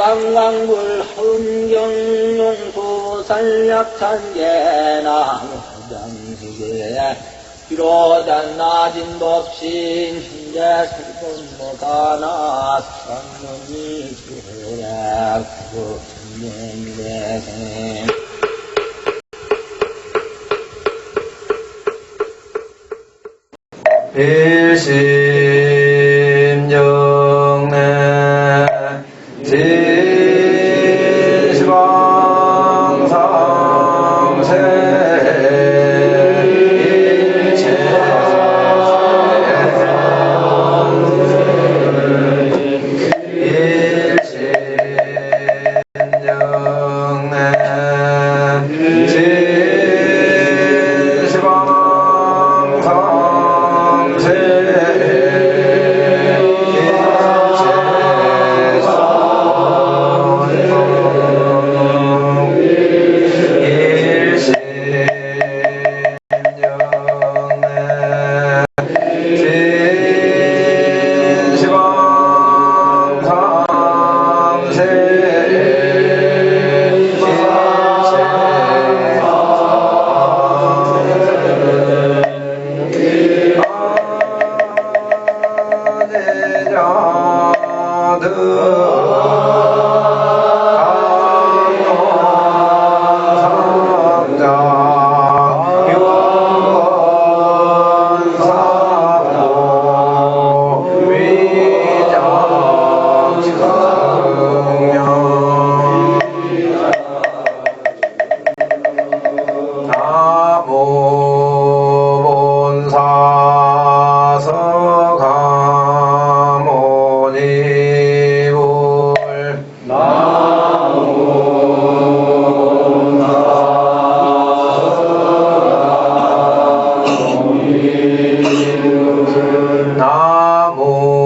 강강불 흥경용수 산약찬계나무 장수계 비로잔 나진 법신 현재 슬픔무가나 상문이 주약 구천년대생 일심정내 나무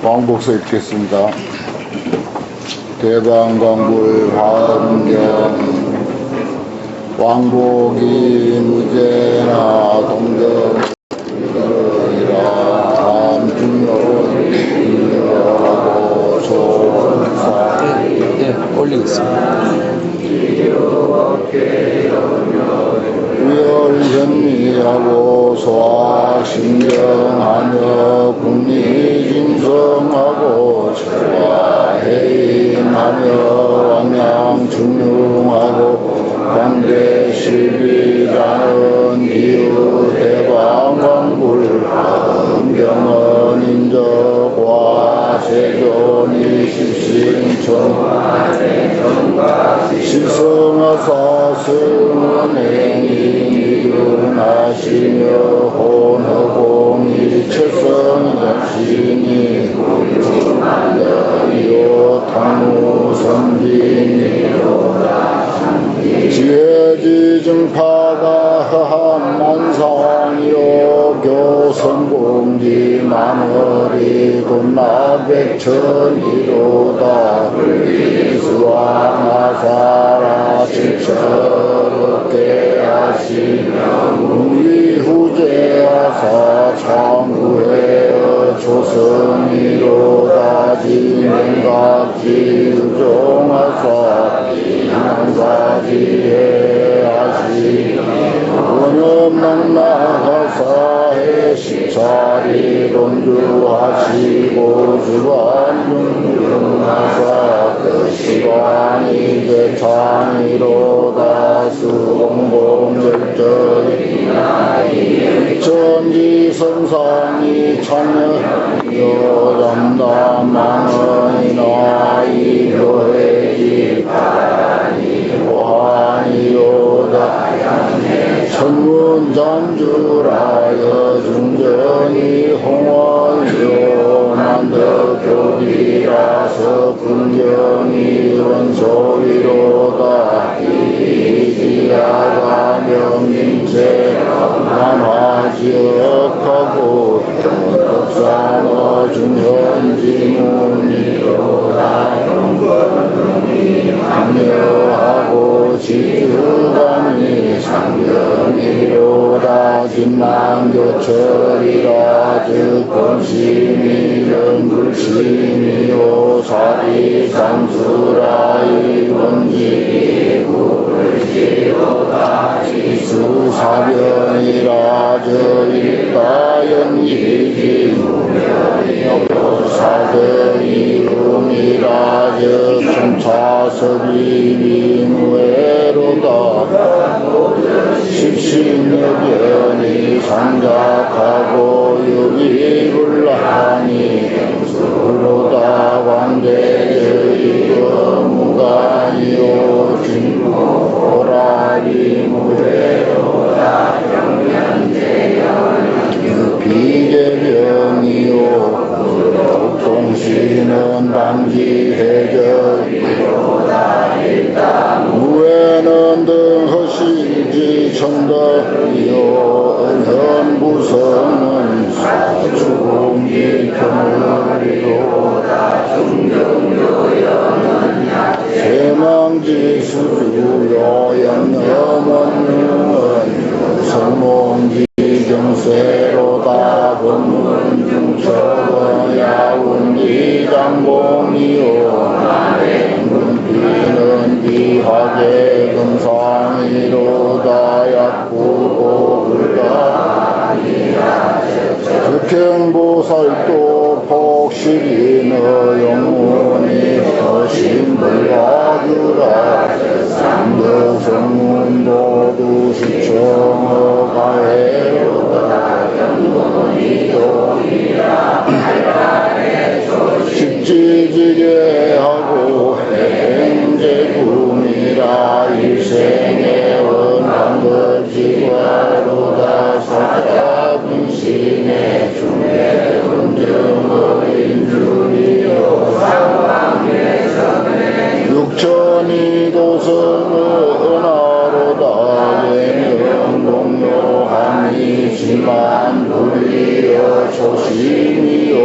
왕복서 읽겠습니다. 대방광불 화엄경 왕복이 무제나 동덕이라 함중로 인여하고 조사 올리겠습니다. 우열현미하고 소화신경하며 국리짐성하고 철화해임하며 왕양중룡하고 광대실비라는 이유대방광불 함경은 인적과 세존이 십신천 시성하사 승원행이 일어나시며 혼허공이 최성전신이 이요 당무선진이로다 지혜지증파가 허한 만상이요 교성공지 만월이 돈나백천이로다 불기수왕하사라 실처롭게 하시며 무위후제하사 창구해어 조성이로다 진행각지유종하사 비난사지해 하시며 원음망나가사해 십사리 돈주하시고 주관중중하사 시관이 대창이로다 수공공절절이 천지선상이 참여여담담망언이나 이교회지 바라니 보하니로다 천문잔주라여 중전이 홍원이요 만덕교비라서 군경이 원소리로다 이지야가 명림체 만화지역하고 독산어 중현지문이로다 강려하고 지주감이 상경이로다 진난교철이라 즉권심이 연불심이요 사리상수라 이원지구불지로다 지수사변이라 저일다연기지 사대이음이라 저천차섭이미무에로다 십신여변이 상작하고 유비불라하니 수로다 광대저이거무가이요 진보라리 무대로다 비계병이요 동시는 반지해적이로다 무에는 등허시지 천덕이요 은현부성은 사주공기 견물이로다 세망지 수주요 연염원능은 성몽지 경세로다 법문중처럼 야운지장공이요 문비는 비하게 금상이로다 약구고불가 극행보살도 폭식이너 영문이 허신불가주라 상덕성문도두 시청어가해로다 십지지게하고 행제품이라 일생의 원한거지과로다 사자분신의 중대운정의 인주리요 육천이 도성의 은하로다 예명공묘함이 지만 불리여 조심이요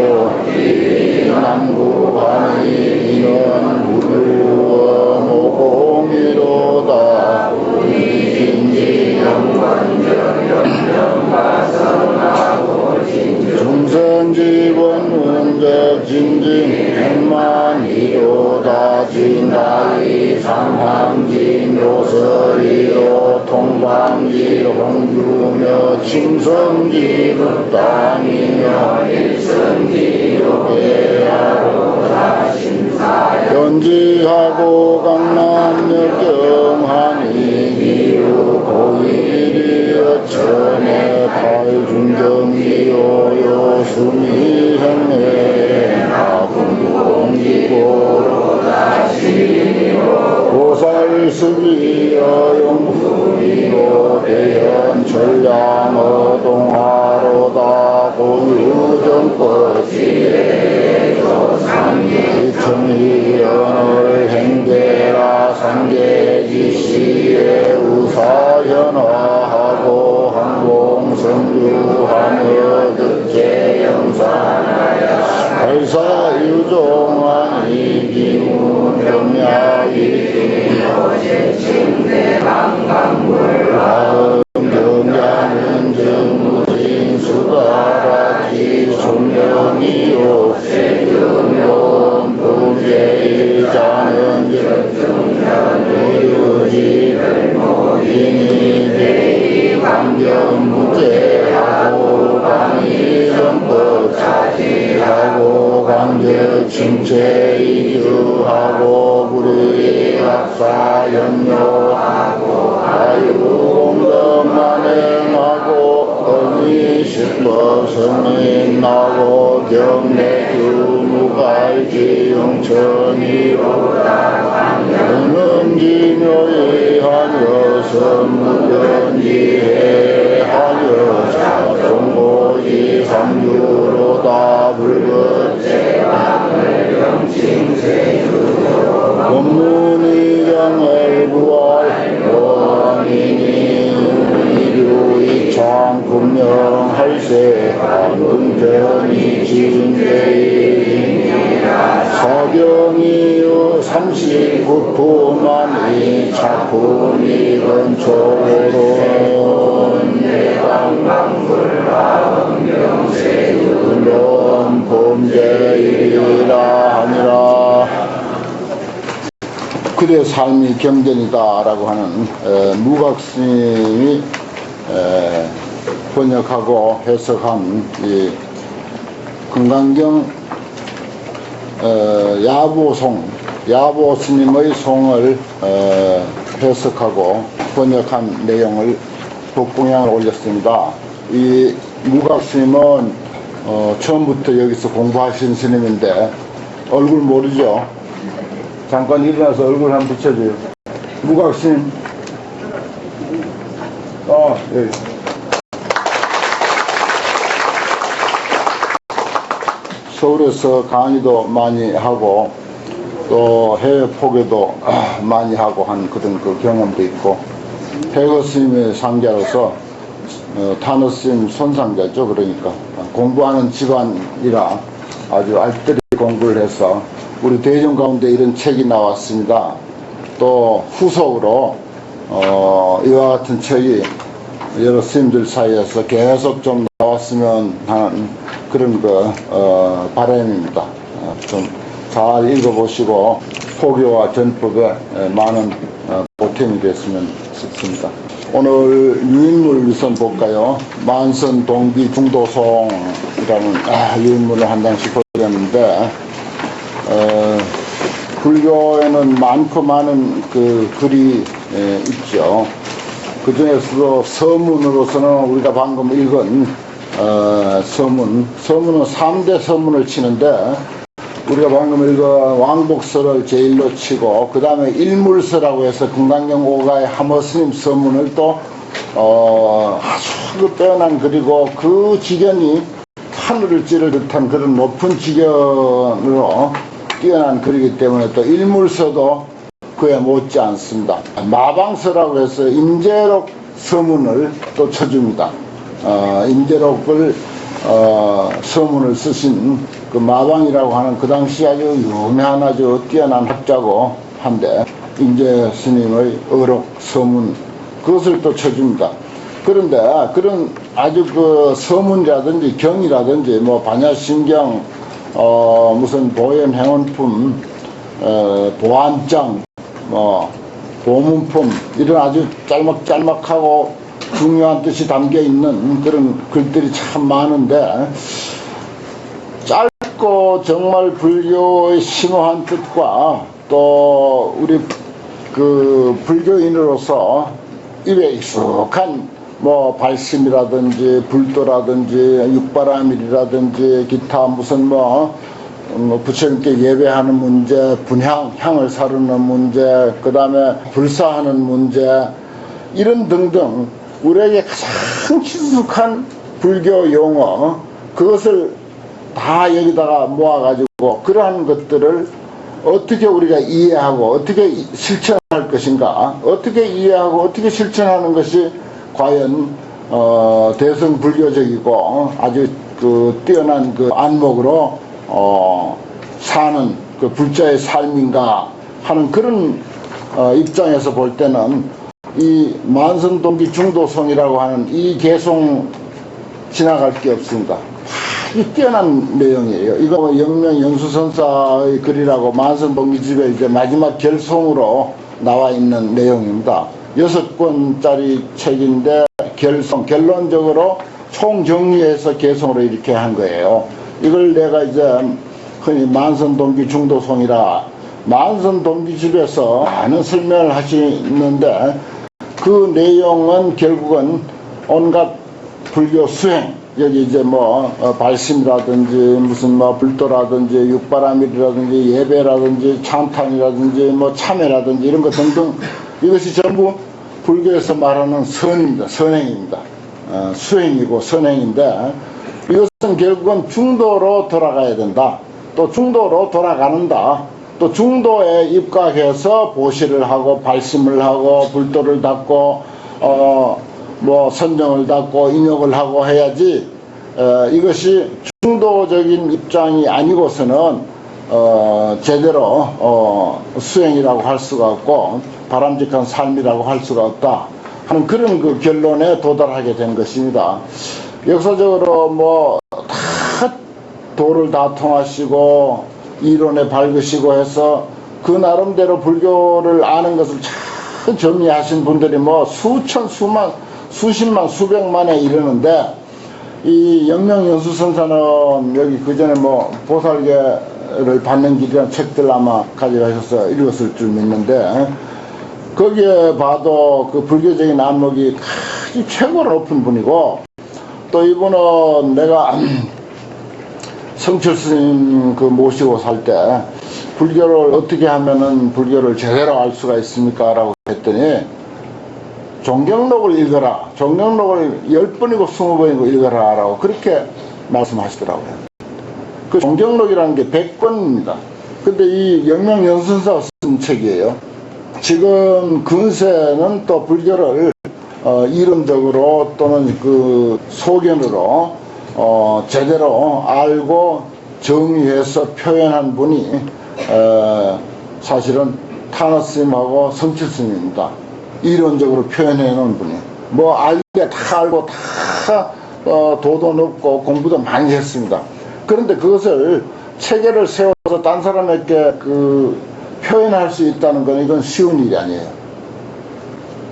양지 홍주며 칭성지 불당이며 일성지로계하로다 신사여 연지하고 강남역 경하니 기루 고일이여 천에 팔중경이요 수미형에 나군공기고로다 시리로 보살수기여 용수리로 대현 전량 어동하로다 고유정법시에 조상기 청희연을 행대라 상계지시에 우사현화하고 항공성주하며 득제영산하여 발사유종한 이기문병야이 요제칭대방강물 경야는 정무진수가라지 손명이요 세금용 부재이자는 정정유지별모인이 대이 강변무죄하고 강의정법 차지하고 강제칭체이주하고 불의 학사 연료하고 아유공덕만행하고 어미식법 성인하고 경내규무갈지 영천이로다 은음지묘의하여 선무변지해하여 자정고지 삼주로다 불거제왕을 영칭세주로 법문의경을 부활 원인이 이류이창 금명할세 한운변이 진대이니라 사경이요 39품만이 작품이 근초로 내방방불과 은병세유론 범죄이라 하니라. 그대 삶이 경전이다 라고 하는 무각스님이 번역하고 해석한 이 금강경 야보스님의 송을 해석하고 번역한 내용을 독봉양을 올렸습니다. 이 무각스님은 처음부터 여기서 공부하신 스님인데 얼굴 모르죠? 잠깐 일어나서 얼굴 한번 비춰줘요. 무각스님. 여기. 서울에서 강의도 많이 하고 또 해외 포교도 많이 하고 한 그런 그 경험도 있고 태거 스님의 상자로서 타너 스님 손상자죠. 그러니까 공부하는 집안이라 아주 알뜰히 공부를 해서 우리 대중 가운데 이런 책이 나왔습니다. 또 후속으로 이와 같은 책이 여러 스님들 사이에서 계속 좀 나왔으면 하는 그런 바람입니다. 좀 잘 읽어보시고 포교와 전법에 많은 보탬이 됐으면 싶습니다. 오늘 유인물 우선 볼까요? 만선 동기 중도송이라는 유인물을 한 장씩 보였는데 불교에는 많고 많은 그 글이 있죠. 그 중에서도 서문으로서는 우리가 방금 읽은 서문은 3대 서문을 치는데 우리가 방금 읽은 왕복서를 제일로 치고 그 다음에 일물서라고 해서 금강경 오가의 하머스님 서문을 또 아주 빼어난 글이고 그 지견이 하늘을 찌를 듯한 그런 높은 지견으로 뛰어난 글이기 때문에 또 일물서도 그에 못지 않습니다. 마방서라고 해서 임재록 서문을 또 쳐줍니다. 임재록을 서문을 쓰신 그 마방이라고 하는 그 당시 아주 유명한 아주 뛰어난 학자고 한데 임재 스님의 의록 서문 그것을 또 쳐줍니다. 그런데 그런 아주 그 서문이라든지 경이라든지 뭐 반야심경 무슨 보현행원품 보안장 뭐 보문품 이런 아주 짤막짤막하고 중요한 뜻이 담겨 있는 그런 글들이 참 많은데, 짧고 정말 불교의 심오한 뜻과 또 우리 그 불교인으로서 입에 익숙한 뭐 발심이라든지 불도라든지 육바라밀이라든지 기타 무슨 뭐 부처님께 예배하는 문제, 분향, 향을 사르는 문제, 그 다음에 불사하는 문제, 이런 등등 우리에게 가장 친숙한 불교 용어, 그것을 다 여기다가 모아가지고 그러한 것들을 어떻게 우리가 이해하고 어떻게 실천할 것인가, 어떻게 이해하고 어떻게 실천하는 것이 과연 대승 불교적이고 아주 그 뛰어난 그 안목으로 사는 그 불자의 삶인가 하는 그런 입장에서 볼 때는 이 만선동기 중도성이라고 하는 이 개송 지나갈 게 없습니다. 아주 뛰어난 내용이에요. 이거 영명 연수선사의 글이라고 만선동기집에 이제 마지막 결송으로 나와 있는 내용입니다. 6권짜리 책인데 결론적으로 총정리해서 개송으로 이렇게 한 거예요. 이걸 내가 이제 흔히 만선동기 중도송이라 만선동기집에서 많은 설명을 하시는데, 그 내용은 결국은 온갖 불교 수행, 여기 이제 뭐 발심이라든지 무슨 뭐 불도라든지 육바라밀이라든지 예배라든지 참탄이라든지 뭐 참회라든지 이런 것 등등, 이것이 전부 불교에서 말하는 선입니다. 선행입니다. 수행이고 선행인데, 이것은 결국은 중도로 돌아가야 된다. 또 중도로 돌아가는다. 또 중도에 입각해서 보시를 하고 발심을 하고 불도를 닦고 뭐 선정을 닦고 인욕을 하고 해야지, 이것이 중도적인 입장이 아니고서는 제대로 수행이라고 할 수가 없고 바람직한 삶이라고 할 수가 없다 하는 그런 그 결론에 도달하게 된 것입니다. 역사적으로 뭐 다 도를 다 통하시고 이론에 밝으시고 해서 그 나름대로 불교를 아는 것을 참 정리하신 분들이 뭐 수천 수만 수십만 수백만에 이르는데, 이 영명연수선사는 여기 그전에 뭐 보살계를 받는 길이라는 책들 아마 가져가셔서 읽었을 줄 믿는데, 거기에 봐도 그 불교적인 안목이 아주 최고로 높은 분이고, 또 이분은 내가 성철 스님 그 모시고 살 때 불교를 어떻게 하면은 불교를 제대로 알 수가 있습니까? 라고 했더니 종경록을 읽어라. 종경록을 10번이고 20번이고 읽어라. 라고 그렇게 말씀하시더라고요. 그 종경록이라는 게 100권입니다. 근데 이 영명연선사가 쓴 책이에요. 지금 근세는 또 불교를 이론적으로 또는 그 소견으로 제대로 알고 정의해서 표현한 분이 사실은 타나스님하고 성칠스님입니다. 이론적으로 표현해 놓은 분이 뭐 알게 다 알고 다 도도 높고 공부도 많이 했습니다. 그런데 그것을 체계를 세워서 딴 사람에게 그 표현할 수 있다는 건 이건 쉬운 일이 아니에요.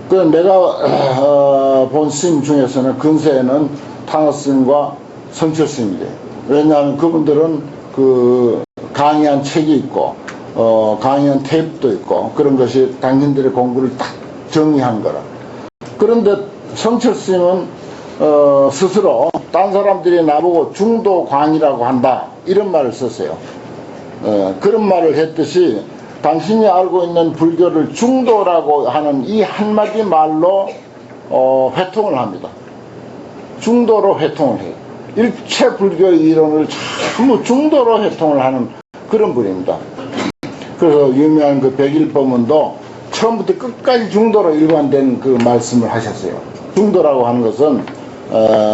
그 내가 본 스님 중에서는 근세에는 타나스님과 성철스님이에요. 왜냐하면 그분들은 그 강의한 책이 있고 강의한 테이프도 있고 그런 것이 당신들의 공부를 딱 정리한 거라. 그런데 성철스님은 스스로 딴 사람들이 나보고 중도광이라고 한다 이런 말을 썼어요. 그런 말을 했듯이 당신이 알고 있는 불교를 중도라고 하는 이 한마디 말로 회통을 합니다. 중도로 회통을 해요. 일체 불교 이론을 전부 중도로 회통을 하는 그런 분입니다. 그래서 유명한 그 백일법문도 처음부터 끝까지 중도로 일관된 그 말씀을 하셨어요. 중도라고 하는 것은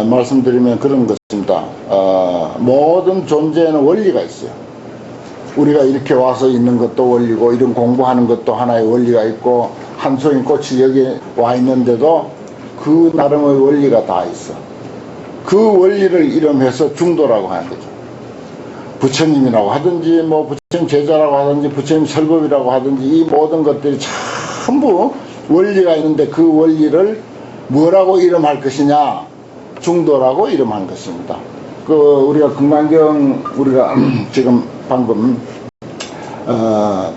말씀드리면 그런 것입니다. 모든 존재에는 원리가 있어요. 우리가 이렇게 와서 있는 것도 원리고 이런 공부하는 것도 하나의 원리가 있고 한 송이 꽃이 여기 와 있는데도 그 나름의 원리가 다 있어. 그 원리를 이름해서 중도라고 하는 거죠. 부처님이라고 하든지 뭐 부처님 제자라고 하든지 부처님 설법이라고 하든지 이 모든 것들이 전부 원리가 있는데 그 원리를 뭐라고 이름할 것이냐? 중도라고 이름한 것입니다. 우리가 금강경 우리가 지금 방금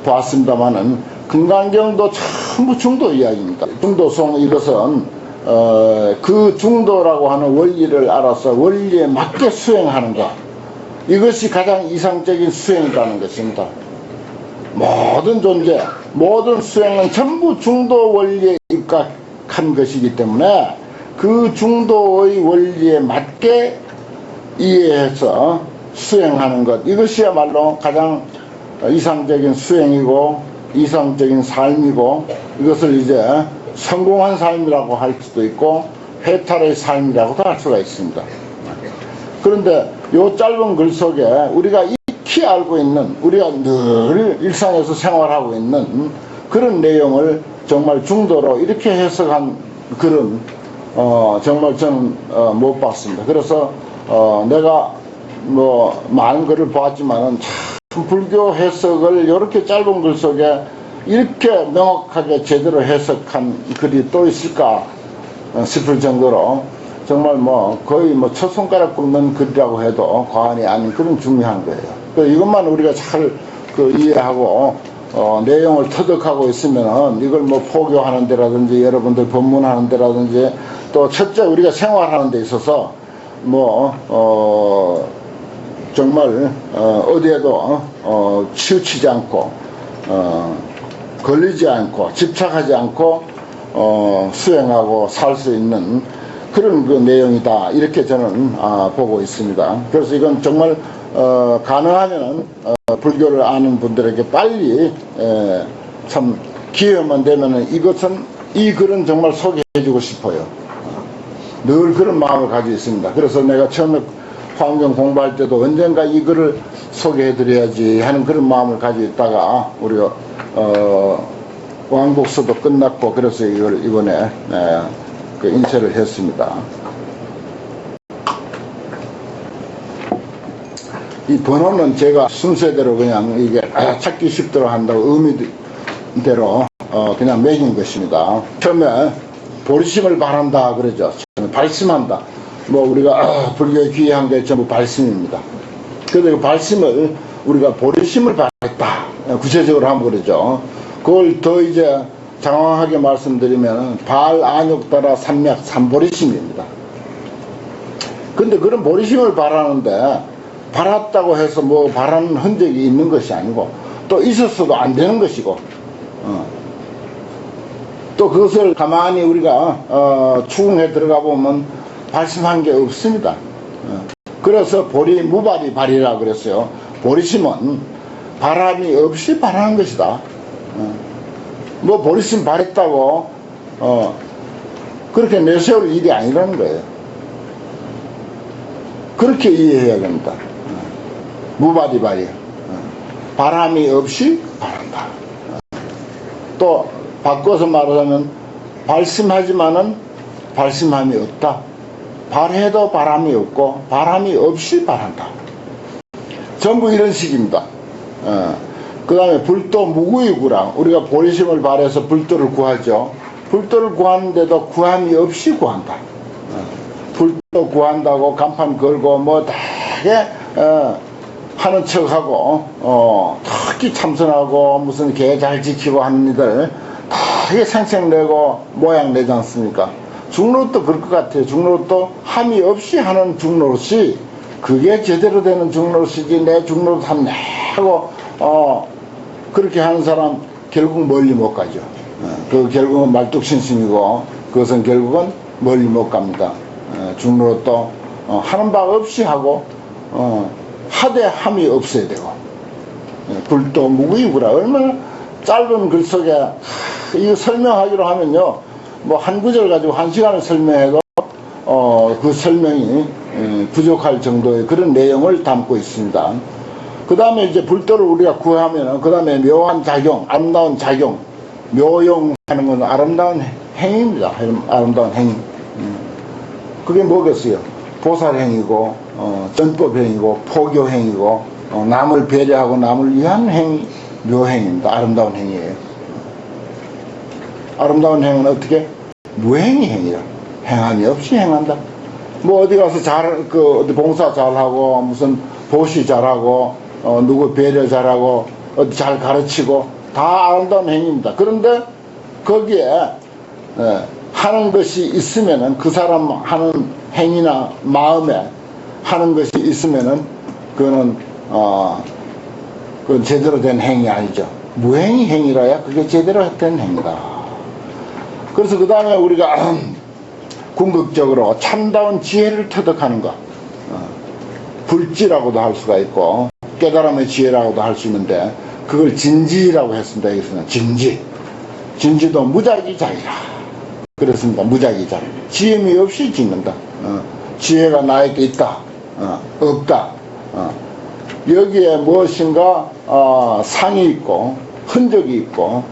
보았습니다만은 금강경도 전부 중도 이야기입니다. 중도송 이것은 그 중도라고 하는 원리를 알아서 원리에 맞게 수행하는 것, 이것이 가장 이상적인 수행이라는 것입니다. 모든 존재, 모든 수행은 전부 중도 원리에 입각한 것이기 때문에 그 중도의 원리에 맞게 이해해서 수행하는 것, 이것이야말로 가장 이상적인 수행이고 이상적인 삶이고, 이것을 이제 성공한 삶이라고 할 수도 있고 해탈의 삶이라고도 할 수가 있습니다. 그런데 이 짧은 글 속에 우리가 익히 알고 있는, 우리가 늘 일상에서 생활하고 있는 그런 내용을 정말 중도로 이렇게 해석한 글은 정말 저는 못 봤습니다. 그래서 내가 뭐 많은 글을 보았지만은 참 불교 해석을 이렇게 짧은 글 속에 이렇게 명확하게 제대로 해석한 글이 또 있을까 싶을 정도로 정말 뭐 거의 뭐 첫 손가락 꼽는 글이라고 해도 과언이 아닌 그런 중요한 거예요. 이것만 우리가 잘 이해하고 내용을 터득하고 있으면은 이걸 뭐 포교하는 데라든지 여러분들 법문하는 데라든지 또 첫째 우리가 생활하는 데 있어서 뭐 정말 어디에도 치우치지 않고 걸리지 않고 집착하지 않고 수행하고 살 수 있는 그런 그 내용이다, 이렇게 저는 보고 있습니다. 그래서 이건 정말 가능하면은 불교를 아는 분들에게 빨리 참 기회만 되면은 이 글은 정말 소개해주고 싶어요. 늘 그런 마음을 가지고 있습니다. 그래서 내가 처음에 화엄경 공부할 때도 언젠가 이 글을 소개해드려야지 하는 그런 마음을 가지고 있다가 우리가 왕복서도 끝났고 그래서 이걸 이번에 인쇄를 했습니다. 이 번호는 제가 순서대로 그냥 이게 찾기 쉽도록 한다고 의미대로 그냥 매긴 것입니다. 처음에 보리심을 바란다 그러죠. 처음에 발심한다. 뭐 우리가 불교에 귀한 게 전부 발심입니다. 그런데 그 발심을 우리가 보리심을 바랬다, 구체적으로 하면 그러죠. 그걸 더 이제 장황하게 말씀드리면 발, 안욕, 따라, 삼맥, 삼보리심입니다. 근데 그런 보리심을 바라는데 바랐다고 해서 뭐 바라는 흔적이 있는 것이 아니고 또 있었어도 안 되는 것이고 또 그것을 가만히 우리가 추궁해 들어가 보면 발심한 게 없습니다. 그래서 무발이 발이라 그랬어요. 보리심은 바람이 없이 바라는 것이다. 뭐 보리심 발했다고 그렇게 내세울 일이 아니라는 거예요. 그렇게 이해해야 됩니다. 무발이 발이에요. 바람이 없이 바란다. 또 바꿔서 말하자면 발심하지만은 발심함이 없다. 발해도 바람이 없고 바람이 없이 바란다. 전부 이런 식입니다. 그 다음에 불도 무구이구라. 우리가 보리심을 발해서 불도를 구하죠. 불도를 구하는데도 구함이 없이 구한다. 불도 구한다고 간판 걸고 뭐 다게 하는 척하고 특히 참선하고 무슨 개 잘 지키고 하는 이들 다게 생색내고 모양 내지 않습니까? 중노릇도 그럴 것 같아요. 중노릇도 함이 없이 하는 중노릇이 그게 제대로 되는 중노릇이지, 내 중노릇 함 내고 그렇게 하는 사람 결국 멀리 못 가죠. 그 결국은 말뚝신심이고 그것은 결국은 멀리 못 갑니다. 중노릇도 하는 바 없이 하고 하되 함이 없어야 되고 불도 무구이구라. 얼마나 짧은 글 속에 이거 설명하기로 하면요, 뭐 한 구절 가지고 한 시간을 설명해도 그 설명이 부족할 정도의 그런 내용을 담고 있습니다. 그 다음에 이제 불도를 우리가 구하면은 그 다음에 묘한 작용, 아름다운 작용, 묘용하는 건 아름다운 행위입니다. 아름다운 행위. 그게 뭐겠어요? 보살행위고 전법행위고 포교행위고 남을 배려하고 남을 위한 행위, 묘행입니다. 아름다운 행위예요. 아름다운 행위는 어떻게? 무행위 행위라. 행함이 없이 행한다. 뭐 어디 가서 어디 봉사 잘하고, 무슨 보시 잘하고, 누구 배려 잘하고, 어디 잘 가르치고, 다 아름다운 행위입니다. 그런데 거기에, 하는 것이 있으면은, 그 사람 하는 행위나 마음에 하는 것이 있으면은, 그건 제대로 된 행위 아니죠. 무행위 행위라야 그게 제대로 된 행위다. 그래서 그 다음에 우리가 궁극적으로 참다운 지혜를 터득하는 것, 불지라고도 할 수가 있고 깨달음의 지혜라고도 할 수 있는데, 그걸 진지라고 했습니다. 여기서는 진지도 무작위자이라 그랬습니다. 무작위자, 지음이 없이 짓는다. 지혜가 나에게 있다, 없다, 여기에 무엇인가 상이 있고 흔적이 있고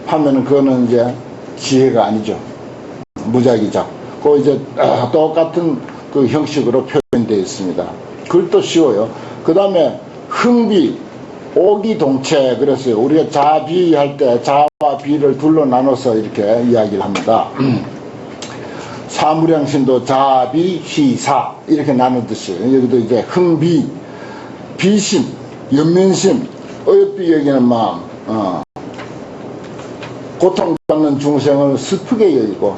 하면은 그거는 이제 지혜가 아니죠. 무작위자. 그 이제 똑같은 그 형식으로 표현되어 있습니다. 글도 쉬워요. 그 다음에 흥비, 오기동체 그랬어요. 우리가 자비 할 때 자와 비를 둘로 나눠서 이렇게 이야기를 합니다. 사무량신도 자비, 희사 이렇게 나누듯이 여기도 이제 흥비, 비심, 연민심, 어여삐 여기는 마음, 고통받는 중생을 슬프게 여기고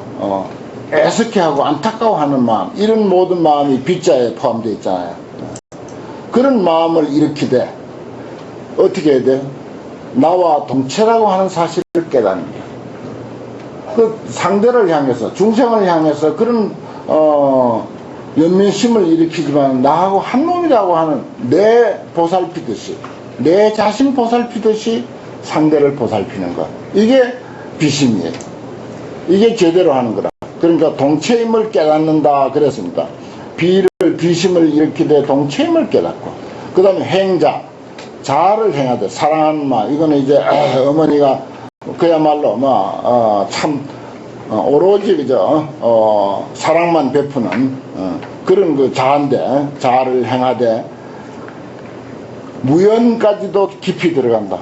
애석해하고 안타까워하는 마음, 이런 모든 마음이 비자에 포함되어 있잖아요. 그런 마음을 일으키되 어떻게 해야 돼? 나와 동체라고 하는 사실을 깨닫는다. 그 상대를 향해서, 중생을 향해서 그런 연민심을 일으키지만 나하고 한 놈이라고 하는, 내 보살피듯이, 내 자신 보살피듯이 상대를 보살피는 것, 이게 비심이에요. 이게 제대로 하는 거라. 그러니까 동체임을 깨닫는다 그랬습니다. 비심을 일으키되 동체임을 깨닫고, 그 다음에 행자, 자를 행하되 사랑하는 마음. 이거는 이제 어머니가 그야말로 참 오로지 그저 사랑만 베푸는 그런 그 자인데, 자를 행하되 무연까지도 깊이 들어간다.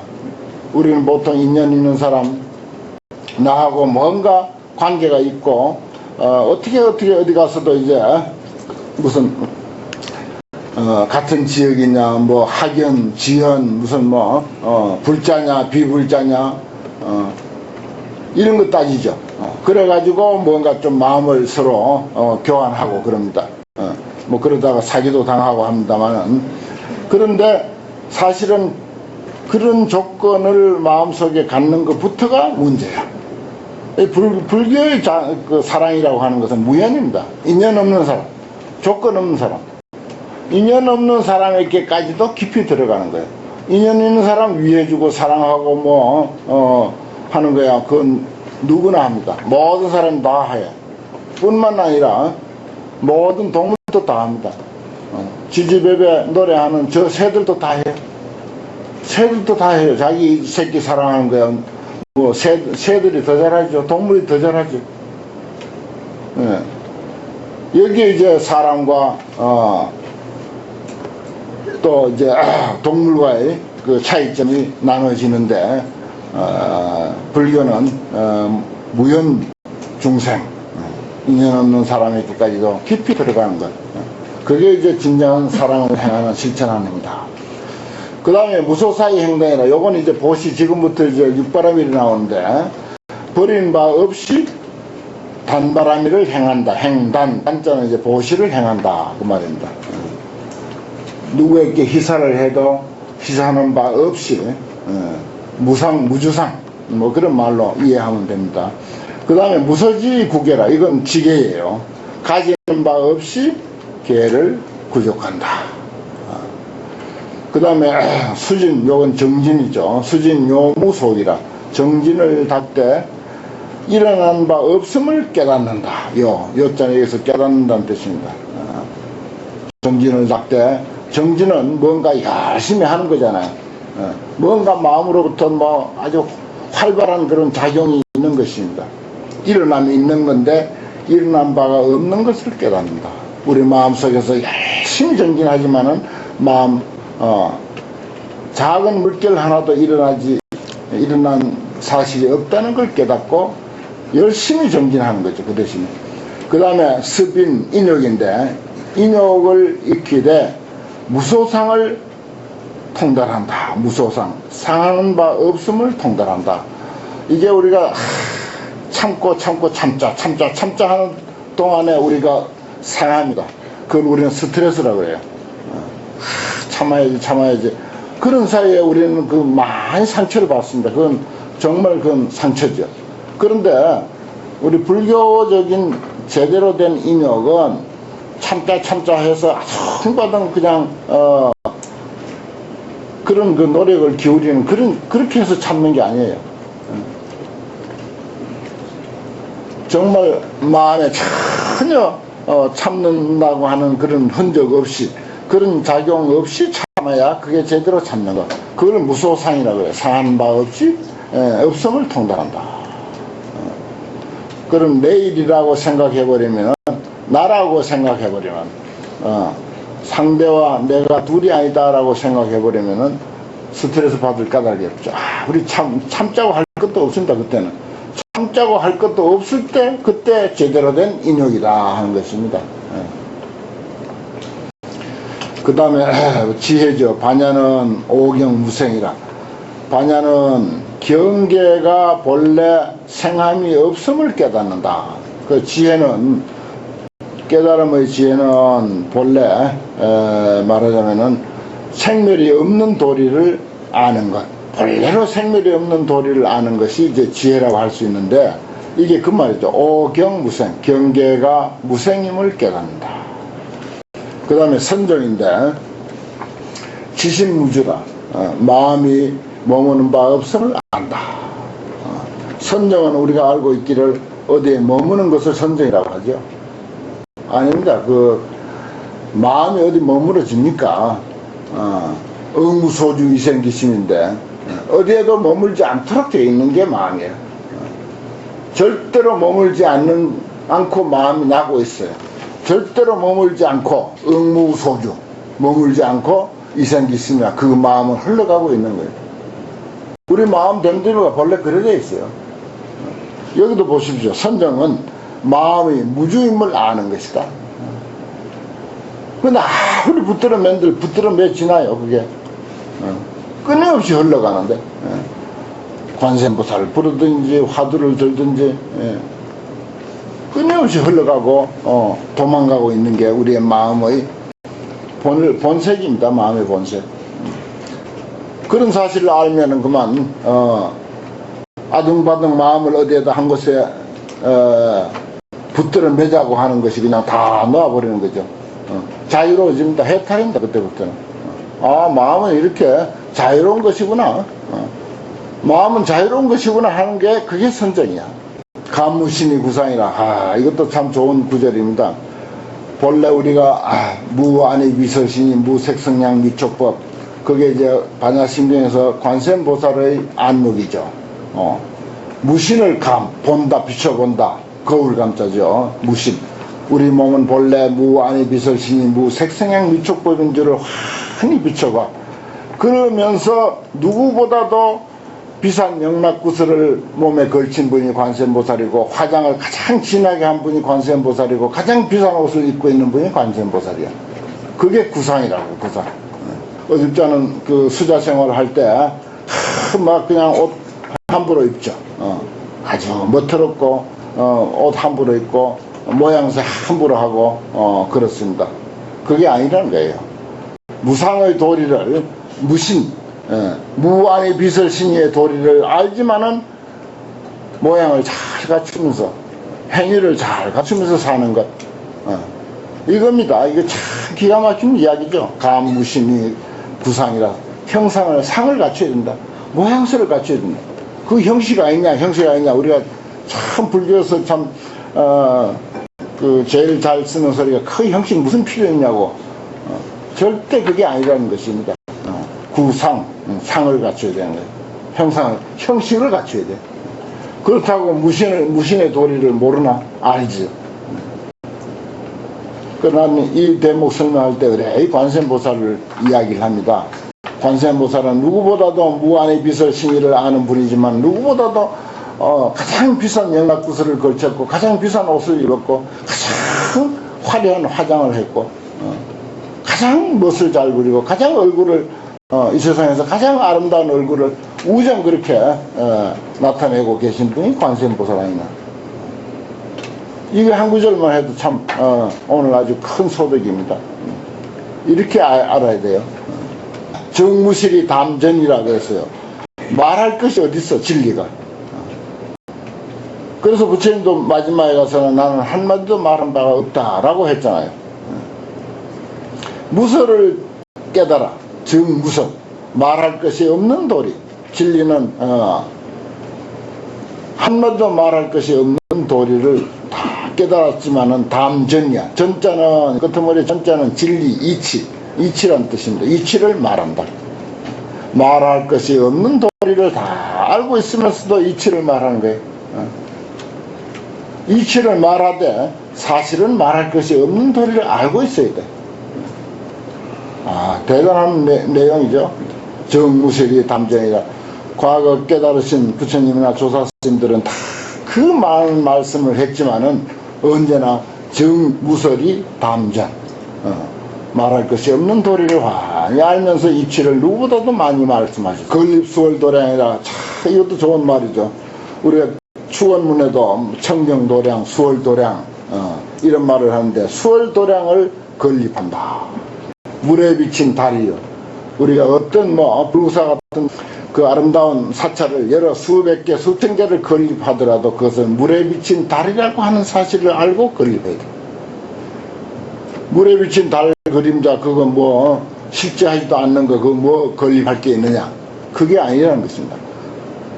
우리는 보통 인연 있는 사람, 나하고 뭔가 관계가 있고 어떻게 어디 가서도 이제 무슨 같은 지역이냐, 뭐 학연, 지연, 무슨 불자냐, 비불자냐, 이런 거 따지죠. 그래가지고 뭔가 좀 마음을 서로 교환하고 그럽니다. 뭐 그러다가 사기도 당하고 합니다만은, 그런데 사실은 그런 조건을 마음속에 갖는 것부터가 문제야. 불교의 그 사랑이라고 하는 것은 무연입니다. 인연 없는 사람, 조건 없는 사람, 인연 없는 사람에게까지도 깊이 들어가는 거예요. 인연 있는 사람 위해주고 사랑하고 하는 거야. 그건 누구나 합니다. 모든 사람이 다 해요. 뿐만 아니라 모든 동물도 다 합니다. 지지배배 노래하는 저 새들도 다 해요. 새들도 다 해요. 자기 새끼 사랑하는 거야. 뭐 새들이 더 잘하죠. 동물이 더 잘하죠. 여기에 이제 사람과 또 이제 동물과의 그 차이점이 나눠지는데, 불교는 무연 중생, 인연 없는 사람에게까지도 깊이 들어가는 것, 그게 이제 진정한 사랑을 행하는 실천합니다. 그 다음에 무소사의 행동이라, 요건 이제 보시, 지금부터 이제 육바라밀이 나오는데, 버린 바 없이 단바라밀을 행한다. 행단, 단자는 이제 보시를 행한다, 그 말입니다. 누구에게 희사를 해도 희사하는 바 없이 무상, 무주상, 뭐 그런 말로 이해하면 됩니다. 그 다음에 무서지 구계라, 이건 지계예요. 가지는 바 없이 계를 구족한다. 그 다음에 수진, 요건 정진이죠. 수진 요무속이라, 정진을 닫되 일어난 바 없음을 깨닫는다. 요자는 여기서 깨닫는다는 뜻입니다. 정진을 닫되, 정진은 뭔가 열심히 하는 거잖아요. 뭔가 마음으로부터 뭐 아주 활발한 그런 작용이 있는 것입니다. 일어남이 있는 건데 일어난 바가 없는 것을 깨닫는다. 우리 마음속에서 열심히 정진하지만은 마음 작은 물결 하나도 일어난 사실이 없다는 걸 깨닫고 열심히 정진하는 거죠. 그 대신에 그 다음에 습인 인욕인데, 인욕을 익히되 무소상을 통달한다. 무소상. 상하는 바 없음을 통달한다. 이게 우리가 참고 참자 하는 동안에 우리가 상합니다. 그걸 우리는 스트레스라고 해요. 참아야지. 그런 사이에 우리는 그 많이 상처를 받습니다. 그건 정말 그건 상처죠. 그런데 우리 불교적인 제대로 된 인욕은 참자 해서 한바탕 그냥 그런 그 노력을 기울이는 그렇게 해서 참는 게 아니에요. 정말 마음에 전혀 참는다고 하는 그런 흔적 없이, 그런 작용 없이 참아야 그게 제대로 참는 것. 그걸 무소상이라고 해요. 상한 바 없이 없음을 통달한다. 그럼 내일이라고 생각해버리면, 나라고 생각해버리면, 상대와 내가 둘이 아니다라고 생각해버리면은 스트레스 받을 까닭이 없죠. 우리 참자고 할 것도 없습니다. 그때는 참자고 할 것도 없을 때, 그때 제대로 된 인욕이다 하는 것입니다. 그 다음에 지혜죠. 반야는 오경무생이라. 반야는 경계가 본래 생함이 없음을 깨닫는다. 그 지혜는, 깨달음의 지혜는 본래 말하자면은 생멸이 없는 도리를 아는 것, 본래로 생멸이 없는 도리를 아는 것이 이제 지혜라고 할 수 있는데, 이게 그 말이죠. 오경무생, 경계가 무생임을 깨닫는다. 그 다음에 선정인데, 지신무주다. 마음이 머무는 바 없음을 안다. 선정은 우리가 알고 있기를 어디에 머무는 것을 선정이라고 하죠. 아닙니다. 그 마음이 어디 머무러집니까? 응무소주 이생기심인데 어디에도 머물지 않도록 되어 있는 게 마음이에요. 절대로 머물지 않고 마음이 나고 있어요. 절대로 머물지 않고 응무소주, 머물지 않고 이생기심이라 그 마음은 흘러가고 있는 거예요. 우리 마음 됨됨이가 본래 그래 돼 있어요. 여기도 보십시오. 선정은 마음이 무주임을 아는 것이다. 근데 아무리 붙들어 맺지나요, 그게. 끊임없이 흘러가는데. 관세음보살을 부르든지, 화두를 들든지, 끊임없이 흘러가고, 도망가고 있는 게 우리의 마음의 본색입니다, 마음의 본색. 그런 사실을 알면은 그만, 아둥바둥 마음을 어디에다 한 곳에, 붙들어 매자고 하는 것이 그냥 다 놓아버리는 거죠. 자유로워집니다. 해탈입니다. 그때부터는. 마음은 이렇게 자유로운 것이구나. 마음은 자유로운 것이구나 하는 게 그게 선정이야. 감무신이 구상이라. 이것도 참 좋은 구절입니다. 본래 우리가 무안의 미설신이 무색성량 미촉법, 그게 이제 반야심경에서 관세음보살의 안목이죠. 무신을 본다, 비춰본다. 거울 감자죠. 무신. 우리 몸은 본래 무안의 비설신이 무색성향 미촉법인 줄을 환히 비춰봐. 그러면서 누구보다도 비싼 명락구슬을 몸에 걸친 분이 관세음보살이고, 화장을 가장 진하게 한 분이 관세음보살이고, 가장 비싼 옷을 입고 있는 분이 관세음보살이야. 그게 구상이라고, 구상. 어집자는 그 수자 생활을 할 때 막 그냥 옷 함부로 입죠. 아주 멋스럽고 옷 함부로 입고 모양새 함부로 하고 그렇습니다. 그게 아니라는 거예요. 무상의 도리를, 무신, 무안의 비설신의 도리를 알지만은 모양을 잘 갖추면서, 행위를 잘 갖추면서 사는 것, 이겁니다. 이게 참 기가 막힌 이야기죠. 감무신이 구상이라. 형상을, 상을 갖춰야 된다. 모양새를 갖춰야 된다. 그 형식 아니냐, 우리가 참 불교에서 참 그 제일 잘 쓰는 소리가 그 형식 무슨 필요 있냐고. 절대 그게 아니라는 것입니다. 구상, 상을 갖춰야 되는 거예요. 형식을 갖춰야 돼. 그렇다고 무신의 도리를 모르나? 알지. 그러나 이 대목 설명할 때 그래, 관세음보살을 이야기를 합니다. 관세음보살은 누구보다도 무안의 비설신의를 아는 분이지만, 누구보다도 가장 비싼 연락구슬을 걸쳤고 가장 비싼 옷을 입었고 가장 화려한 화장을 했고 가장 멋을 잘 부리고 가장 얼굴을 이 세상에서 가장 아름다운 얼굴을 우정 그렇게 나타내고 계신 분이 관세음보살입니다. 이거 한 구절만 해도 참 오늘 아주 큰 소득입니다. 이렇게 알아야 돼요. 정무실이 담전이라고 했어요. 말할 것이 어딨어 진리가. 그래서 부처님도 마지막에 가서는 나는 한마디도 말한 바가 없다라고 했잖아요. 무서를 깨달아. 정무서. 말할 것이 없는 도리. 진리는 한마디도 말할 것이 없는 도리를 다 깨달았지만은 담전이야. 전자는 끝머리 전자는 진리, 이치. 이치란 뜻입니다. 이치를 말한다. 말할 것이 없는 도리를 다 알고 있으면서도 이치를 말하는 거예요. 이치를 말하되 사실은 말할 것이 없는 도리를 알고 있어야 돼. 대단한 내용이죠. 정무실이 담전이다. 과거 깨달으신 부처님이나 조사스님들은 다 그 많은 말씀을 했지만은 언제나 정무설이 담전. 말할 것이 없는 도리를 많이 알면서 이치를 누구보다도 많이 말씀하시죠. 건립수월도량이라 참 이것도 좋은 말이죠. 우리가 축원문에도 청정도량, 수월도량 이런 말을 하는데 수월도량을 건립한다. 물에 비친 달이요. 우리가 어떤 불구사 같은 그 아름다운 사찰을 여러 수백 개, 수천 개를 건립하더라도 그것은 물에 비친 달이라고 하는 사실을 알고 건립해야 돼. 물에 비친 달 그림자 그거 실제 하지도 않는 거 그거 건립할 게 있느냐. 그게 아니라는 것입니다.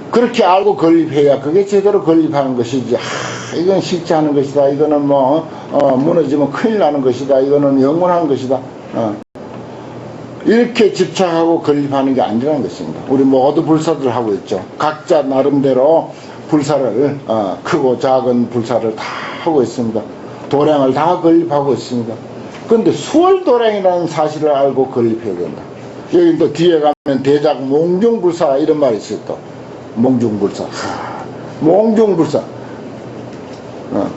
그렇게 알고 건립해야 그게 제대로 건립하는 것이지. 이건 실제 하는 것이다. 이거는 무너지면 큰일 나는 것이다. 이거는 영원한 것이다. 이렇게 집착하고 건립하는 게 아니라는 것입니다. 우리 모두 불사들 하고 있죠. 각자 나름대로 불사를 크고 작은 불사를 다 하고 있습니다. 도량을 다 건립하고 있습니다. 그런데 수월도량이라는 사실을 알고 건립해야 된다. 여기 또 뒤에 가면 대작 몽중불사 이런 말이 있어요. 또 몽중불사. 몽중불사.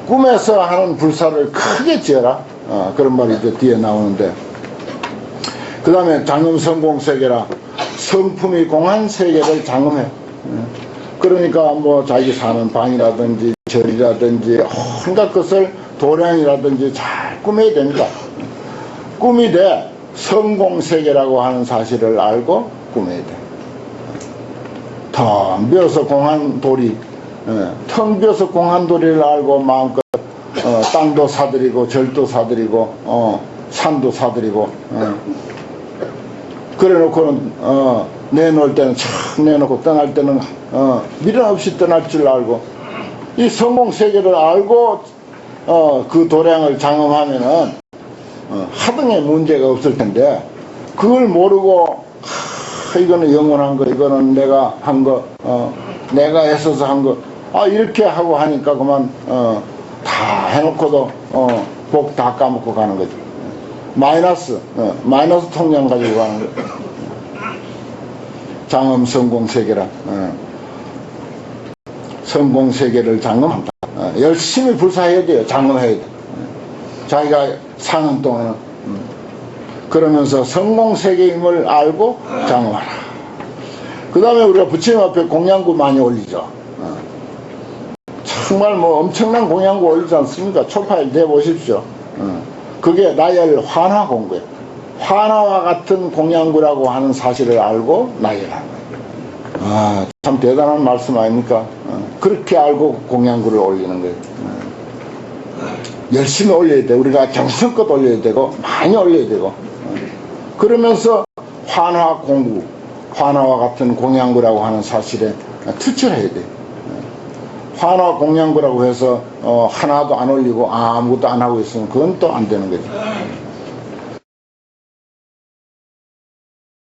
꿈에서 하는 불사를 크게 지어라. 그런 말이 이제 뒤에 나오는데, 그 다음에 장엄성공세계라 성품이 공한 세계를 장엄해. 그러니까 자기 사는 방이라든지 절이라든지 온갖 것을 도량이라든지 잘 꾸며야 됩니다. 꿈이 돼 성공세계라고 하는 사실을 알고 꾸며야 돼. 텅 비어서 공한 도리, 텅 비어서 공한 도리를 알고 마음껏 땅도 사들이고 절도 사들이고 산도 사들이고 그래놓고는 내놓을 때는 착 내놓고 떠날 때는 미련 없이 떠날 줄 알고, 이 성공세계를 알고 그 도량을 장엄하면은 하등의 문제가 없을 텐데, 그걸 모르고 이거는 영원한 거, 이거는 내가 한 거, 내가 애써서 한 거, 이렇게 하고 하니까 그만 다 해놓고도 복 다 까먹고 가는 거죠. 마이너스 통장 가지고 가는 거. 장엄 성공세계라. 성공세계를 장엄한다. 열심히 불사해야 돼요. 장엄해야 돼. 자기가 사는 동안은. 그러면서 성공세계임을 알고 장엄하라. 그 다음에 우리가 부처님 앞에 공양구 많이 올리죠. 정말 엄청난 공양구 올리지 않습니까? 초파일 내보십시오. 그게 나열 환화 공구예요. 환화와 같은 공양구라고 하는 사실을 알고 나열하는 거예요. 참 대단한 말씀 아닙니까? 그렇게 알고 공양구를 올리는 거예요. 열심히 올려야 돼. 우리가 정성껏 올려야 되고 많이 올려야 되고, 그러면서 환화 공구, 환화와 같은 공양구라고 하는 사실에 투철해야 돼. 환화 공양구라고 해서 하나도 안 올리고 아무것도 안 하고 있으면 그건 또 안 되는 거죠.